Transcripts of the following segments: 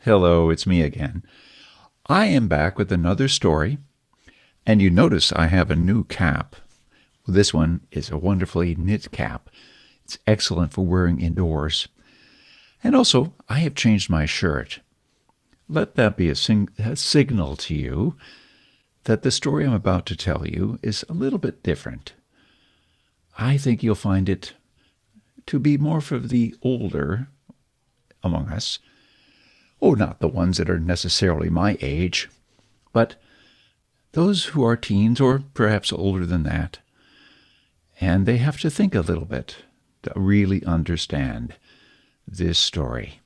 Hello, it's me again. I am back with another story, and you notice I have a new cap. This one is a wonderfully knit cap. It's excellent for wearing indoors. And also, I have changed my shirt. Let that be a signal to you that the story I'm about to tell you is a little bit different. I think you'll find it to be more for the older among us. Oh, not the ones that are necessarily my age, but those who are teens or perhaps older than that. And they have to think a little bit to really understand this story.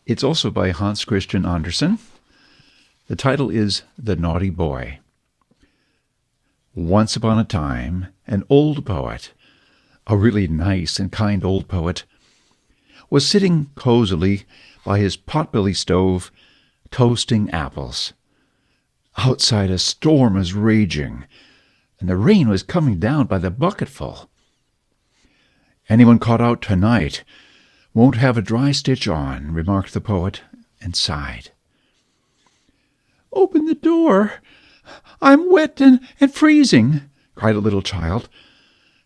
It's also by Hans Christian Andersen. The title is The Naughty Boy. Once upon a time, an old poet, a really nice and kind old poet, was sitting cozily by his potbelly stove, toasting apples. Outside a storm was raging, and the rain was coming down by the bucketful. "Anyone caught out tonight won't have a dry stitch on," remarked the poet, and sighed. "Open the door! I'm wet and freezing!" cried a little child,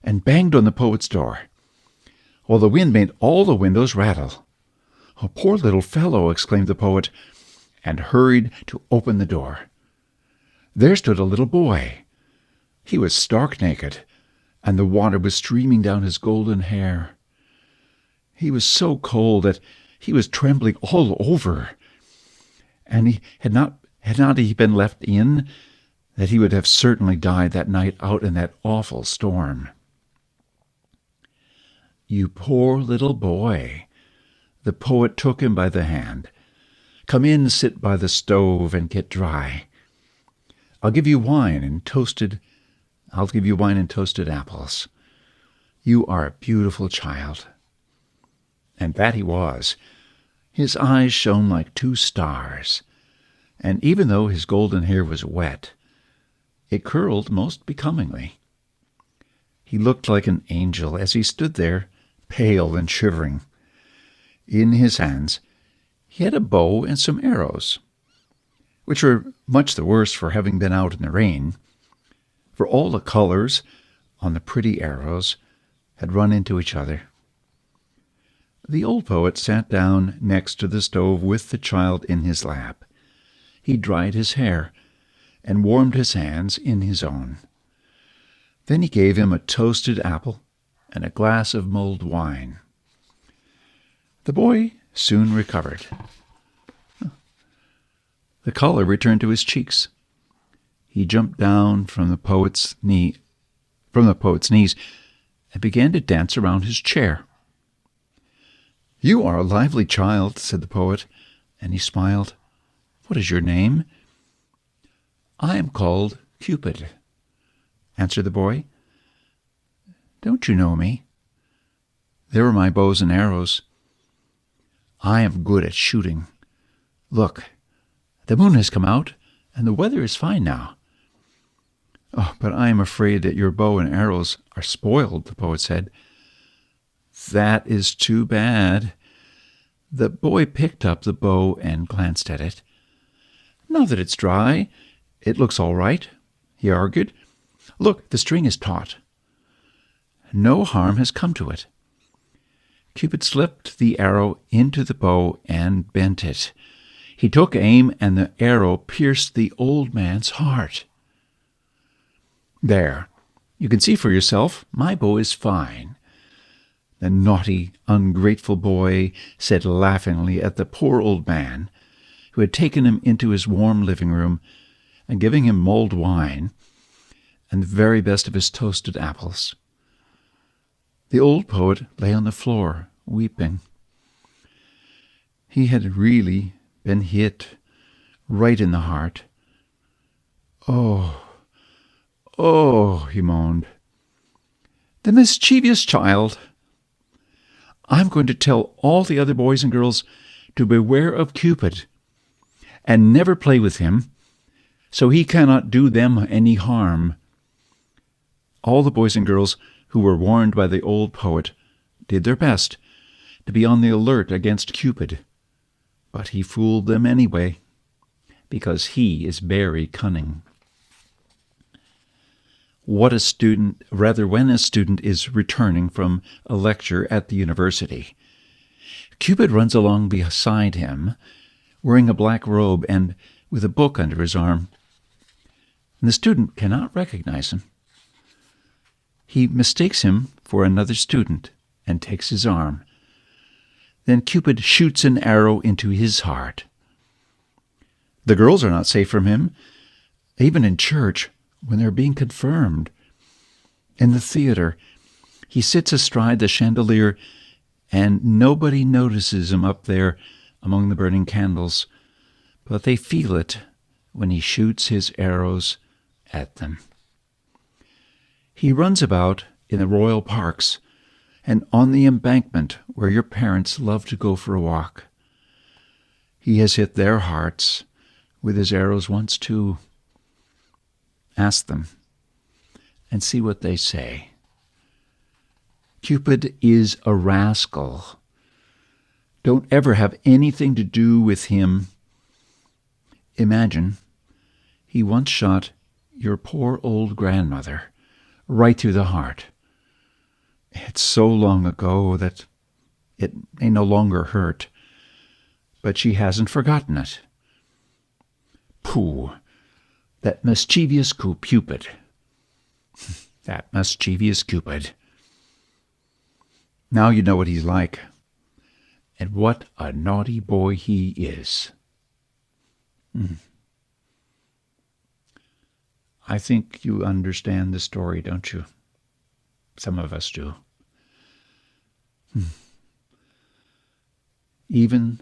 and banged on the poet's door, while the wind made all the windows rattle. "Oh, poor little fellow!" exclaimed the poet, and hurried to open the door. There stood a little boy. He was stark naked, and the water was streaming down his golden hair. He was so cold that he was trembling all over, and he had not he been left in, that he would have certainly died that night out in that awful storm. "You poor little boy!" The poet took him by the hand. "Come in, sit by the stove and get dry. I'll give you wine and toasted apples. You are a beautiful child." And that he was. His eyes shone like two stars, and even though his golden hair was wet, it curled most becomingly. He looked like an angel as he stood there, pale and shivering. In his hands he had a bow and some arrows, which were much the worse for having been out in the rain, for all the colors on the pretty arrows had run into each other. The old poet sat down next to the stove with the child in his lap. He dried his hair and warmed his hands in his own. Then he gave him a toasted apple and a glass of mulled wine. The boy soon recovered. The color returned to his cheeks. He jumped down from the poet's knees and began to dance around his chair. "You are a lively child," said the poet, and he smiled. "What is your name?" "I am called Cupid," answered the boy. "Don't you know me?" "There are my bows and arrows. I am good at shooting. Look, the moon has come out, and the weather is fine now." "Oh, but I am afraid that your bow and arrows are spoiled," the poet said. "That is too bad." The boy picked up the bow and glanced at it. "Now that it's dry, it looks all right," he argued. "Look, the string is taut. No harm has come to it." Cupid slipped the arrow into the bow and bent it. He took aim, and the arrow pierced the old man's heart. "There, you can see for yourself, my bow is fine." The naughty, ungrateful boy said laughingly at the poor old man, who had taken him into his warm living room and giving him mulled wine and the very best of his toasted apples. The old poet lay on the floor, weeping. He had really been hit right in the heart. "Oh, oh," he moaned. "The mischievous child! I'm going to tell all the other boys and girls to beware of Cupid and never play with him, so he cannot do them any harm." All the boys and girls who were warned by the old poet did their best to be on the alert against Cupid. But he fooled them anyway, because he is very cunning. When a student is returning from a lecture at the university, Cupid runs along beside him, wearing a black robe and with a book under his arm. And the student cannot recognize him. He mistakes him for another student and takes his arm. Then Cupid shoots an arrow into his heart. The girls are not safe from him, even in church when they're being confirmed. In the theater, he sits astride the chandelier, and nobody notices him up there among the burning candles, but they feel it when he shoots his arrows at them. He runs about in the royal parks and on the embankment where your parents love to go for a walk. He has hit their hearts with his arrows once too. Ask them and see what they say. Cupid is a rascal. Don't ever have anything to do with him. Imagine he once shot your poor old grandmother right through the heart. It's so long ago that it may no longer hurt, but she hasn't forgotten it. Pooh, that mischievous Cupid. That mischievous Cupid. Now you know what he's like, and what a naughty boy he is. I think you understand the story, don't you? Some of us do. Even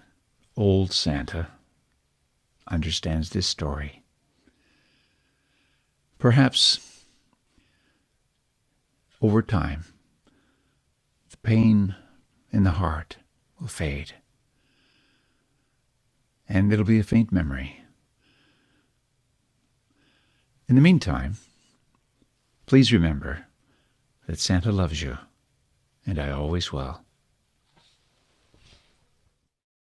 old Santa understands this story. Perhaps over time, the pain in the heart will fade, and it'll be a faint memory. In the meantime, please remember that Santa loves you, and I always will.